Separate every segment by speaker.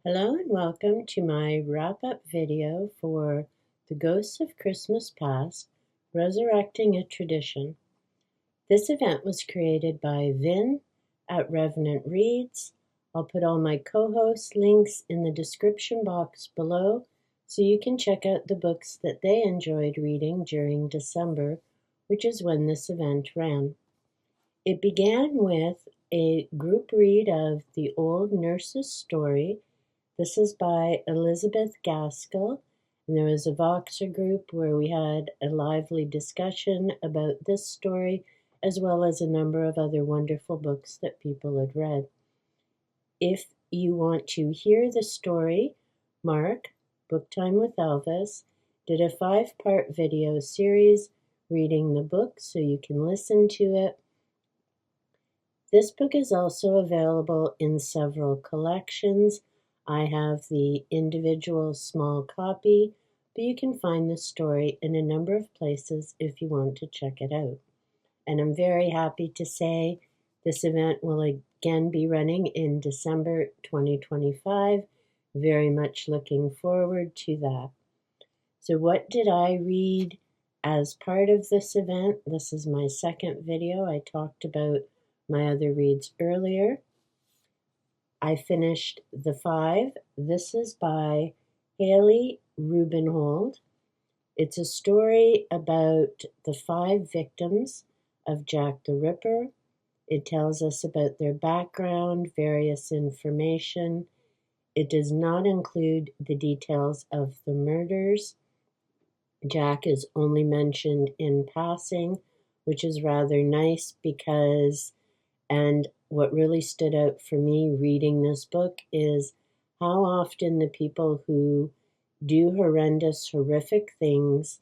Speaker 1: Hello and welcome to my wrap-up video for The Ghosts of Christmas Past, Resurrecting a Tradition. This event was created by Vin at Revenant Reads. I'll put all my co-host links in the description box below so you can check out the books that they enjoyed reading during December, which is when this event ran. It began with a group read of The Old Nurse's Story. This is by Elisabeth Gaskell, and there was a Voxer group where we had a lively discussion about this story, as well as a number of other wonderful books that people had read. If you want to hear the story, Mark, Book Time with Elvis, did a 5-part video series reading the book so you can listen to it. This book is also available in several collections. I have the individual small copy, but you can find the story in a number of places if you want to check it out. And I'm very happy to say this event will again be running in December 2025. Very much looking forward to that. So what did I read as part of this event? This is my second video. I talked about my other reads earlier. I finished The Five. This is by Hallie Ruebenhold. It's a story about the 5 victims of Jack the Ripper. It tells us about their background, various information. It does not include the details of the murders. Jack is only mentioned in passing, which is rather nice because, and what really stood out for me reading this book is how often the people who do horrendous, horrific things,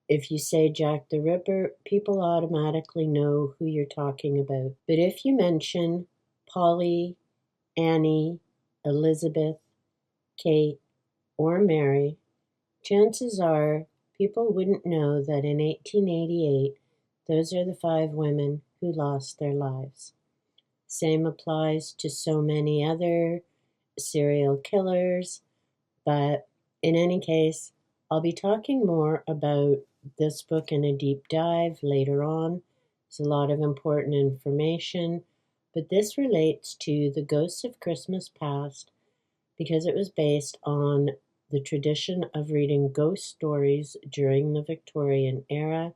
Speaker 1: if you say Jack the Ripper, people automatically know who you're talking about. But if you mention Polly, Annie, Elisabeth, Kate, or Mary, chances are people wouldn't know that in 1888, those are the 5 women who lost their lives. Same applies to so many other serial killers, but in any case, I'll be talking more about this book in a deep dive later on. It's a lot of important information, but this relates to The Ghosts of Christmas Past because it was based on the tradition of reading ghost stories during the Victorian era,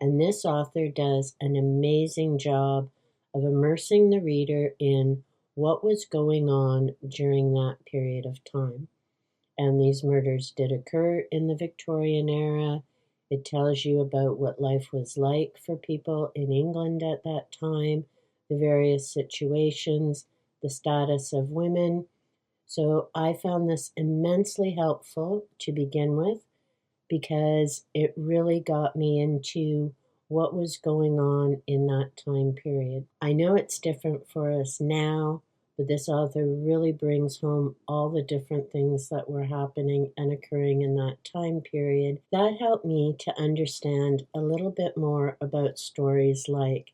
Speaker 1: and this author does an amazing job of immersing the reader in what was going on during that period of time. And these murders did occur in the Victorian era. It tells you about what life was like for people in England at that time, the various situations, the status of women. So I found this immensely helpful to begin with because it really got me into what was going on in that time period. I know it's different for us now, but this author really brings home all the different things that were happening and occurring in that time period. That helped me to understand a little bit more about stories like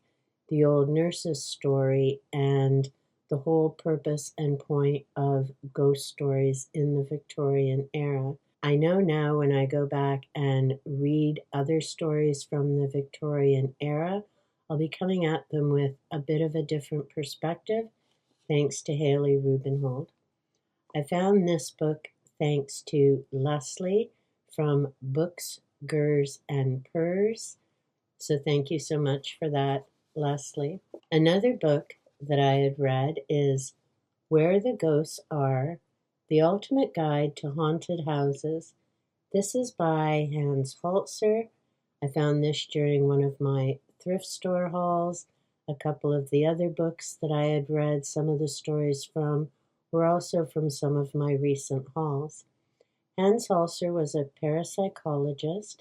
Speaker 1: The Old Nurse's Story and the whole purpose and point of ghost stories in the Victorian era. I know now when I go back and read other stories from the Victorian era, I'll be coming at them with a bit of a different perspective, thanks to Hallie Ruebenhold. I found this book thanks to Leslie from Books, Gers, and Purrs. So thank you so much for that, Leslie. Another book that I had read is Where the Ghosts Are, The Ultimate Guide to Haunted Houses. This is by Hans Holzer. I found this during one of my thrift store hauls. A couple of the other books that I had read, some of the stories from, were also from some of my recent hauls. Hans Holzer was a parapsychologist,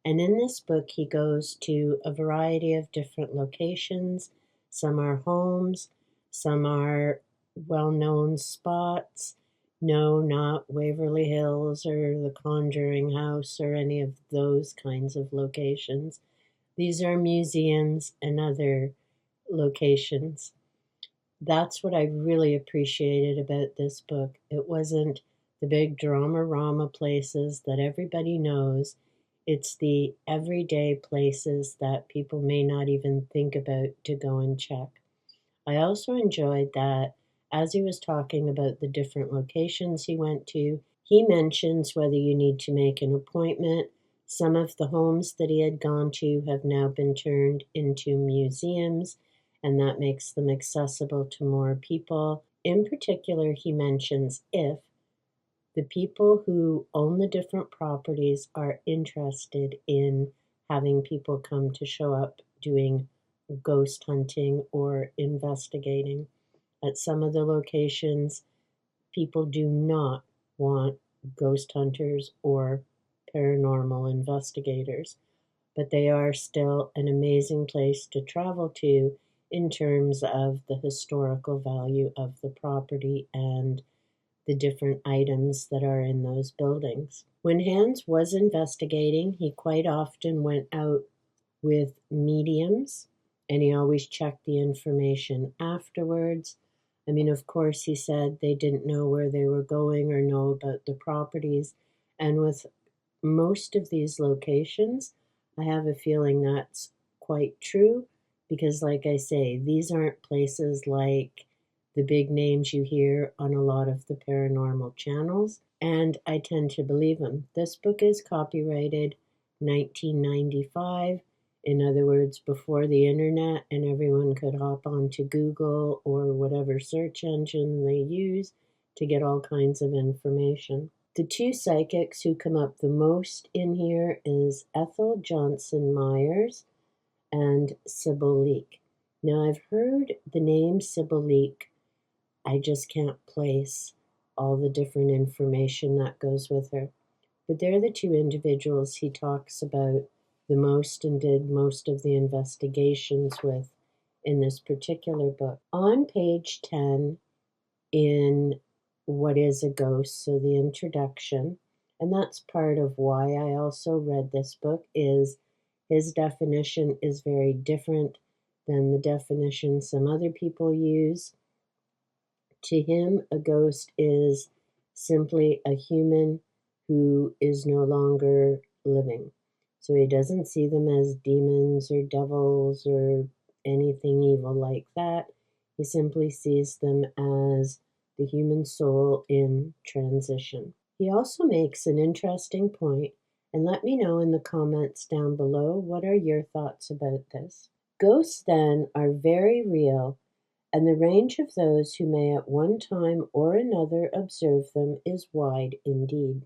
Speaker 1: and in this book he goes to a variety of different locations. Some are homes, some are well-known spots. No, not Waverly Hills or the Conjuring House or any of those kinds of locations. These are museums and other locations. That's what I really appreciated about this book. It wasn't the big drama-rama places that everybody knows. It's the everyday places that people may not even think about to go and check. I also enjoyed that as he was talking about the different locations he went to, he mentions whether you need to make an appointment. Some of the homes that he had gone to have now been turned into museums, and that makes them accessible to more people. In particular, he mentions if the people who own the different properties are interested in having people come to show up doing ghost hunting or investigating. At some of the locations, people do not want ghost hunters or paranormal investigators, but they are still an amazing place to travel to in terms of the historical value of the property and the different items that are in those buildings. When Hans was investigating, he quite often went out with mediums, and he always checked the information afterwards. I mean, of course, he said they didn't know where they were going or know about the properties. And with most of these locations, I have a feeling that's quite true because, like I say, these aren't places like the big names you hear on a lot of the paranormal channels, and I tend to believe them. This book is copyrighted 1995. In other words, before the internet and everyone could hop onto Google or whatever search engine they use to get all kinds of information. The two psychics who come up the most in here is Ethel Johnson Myers and Sybil Leek. Now, I've heard the name Sybil Leek. I just can't place all the different information that goes with her. But they're the two individuals he talks about the most and did most of the investigations with in this particular book. On page 10 in What is a Ghost, so the introduction, and that's part of why I also read this book, is his definition is very different than the definition some other people use. To him, a ghost is simply a human who is no longer living. So he doesn't see them as demons or devils or anything evil like that. He simply sees them as the human soul in transition. He also makes an interesting point, and let me know in the comments down below what are your thoughts about this. Ghosts, then, are very real, and the range of those who may at one time or another observe them is wide indeed.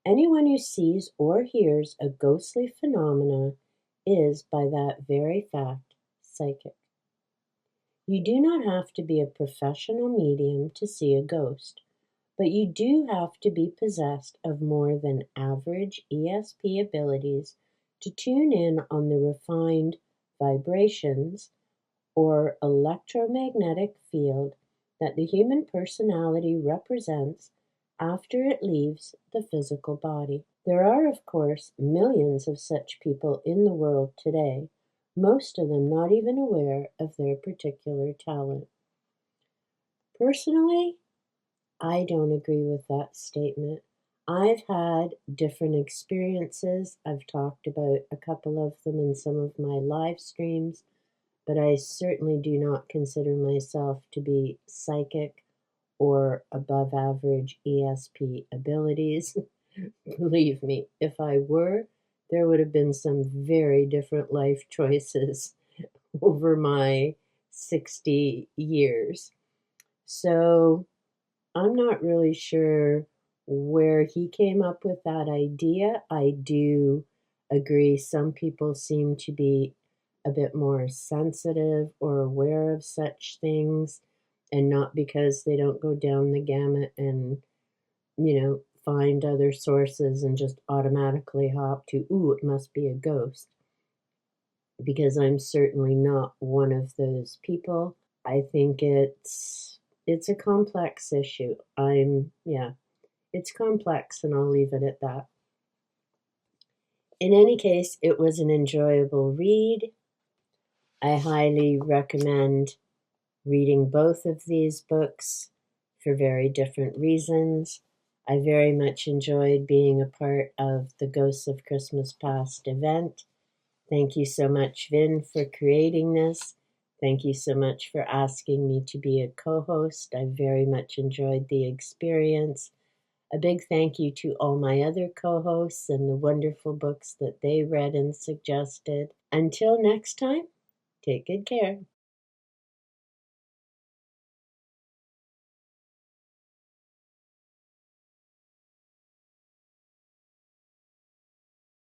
Speaker 1: Anyone who sees or hears a ghostly phenomena is, by that very fact, psychic. You do not have to be a professional medium to see a ghost, but you do have to be possessed of more than average ESP abilities to tune in on the refined vibrations or electromagnetic field that the human personality represents after it leaves the physical body. There are, of course, millions of such people in the world today, most of them not even aware of their particular talent. Personally, I don't agree with that statement. I've had different experiences. I've talked about a couple of them in some of my live streams, but I certainly do not consider myself to be psychic or above average ESP abilities. Believe me, if I were, there would have been some very different life choices over my 60 years. So I'm not really sure where he came up with that idea. I do agree some people seem to be a bit more sensitive or aware of such things, and not because they don't go down the gamut and, find other sources and just automatically hop to, ooh, it must be a ghost. Because I'm certainly not one of those people. I think it's a complex issue. It's complex, and I'll leave it at that. In any case, it was an enjoyable read. I highly recommend reading both of these books for very different reasons. I very much enjoyed being a part of the Ghosts of Christmas Past event. Thank you so much, Vin, for creating this. Thank you so much for asking me to be a co-host. I very much enjoyed the experience. A big thank you to all my other co-hosts and the wonderful books that they read and suggested. Until next time, take good care.